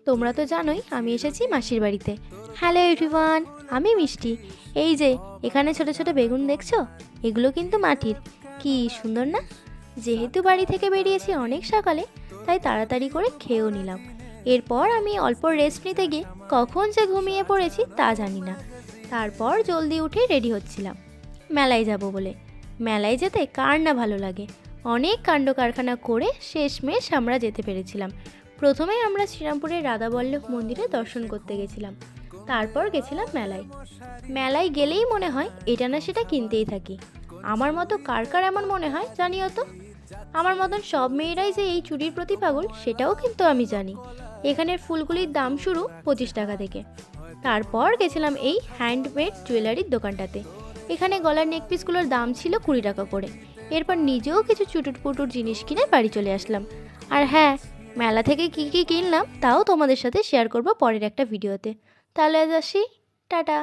তোমরা তো জানোই আমি এসেছি মাসির বাড়িতে। হ্যালো এভরিওয়ান, আমি মিষ্টি। এই যে এখানে ছোট ছোট বেগুন দেখছো, এগুলো কিন্তু মাটির। কি সুন্দর না? যেহেতু বাড়ি থেকে বেরিয়েছি অনেক সকালে, তাই তাড়াতাড়ি করে খেয়েও নিলাম। এরপর আমি অল্প রেস্ট নিতে গিয়ে কখন যে ঘুমিয়ে পড়েছি তা জানি না। তারপর জলদি উঠে রেডি হচ্ছিলাম মেলায় যাব বলে। মেলায় যেতে কার না ভালো লাগে। অনেক কাণ্ড কারখানা করে শেষমেশ আমরা যেতে পেরেছিলাম। প্রথমে আমরা শ্রীরামপুরের রাধাবল্লভ মন্দিরে দর্শন করতে গেছিলাম, তারপর গেছিলাম মেলায়। মেলায় গেলেই মনে হয় এটা না সেটা কিনতেই থাকি। আমার মতো কার কার এমন মনে হয় জানিও তো। আমার মতন সব মেয়েরাই যে এই চুড়ির প্রতি পাগল সেটাও কিন্তু আমি জানি। এখানের ফুলগুলির দাম শুরু 25 টাকা থেকে। তারপর গেছিলাম এই হ্যান্ডমেড জুয়েলারির দোকানটাতে। এখানে গলার নেকপিসগুলোর দাম ছিল 20 টাকা করে। এরপর নিজেও কিছু চুটুট পুটুর জিনিস কিনে বাড়ি চলে আসলাম। আর হ্যাঁ, মেলা থেকে কি কি কিনলাম তাও তোমাদের সাথে শেয়ার করব পরের একটা ভিডিওতে। তাহলে আজ আসি, টাটা।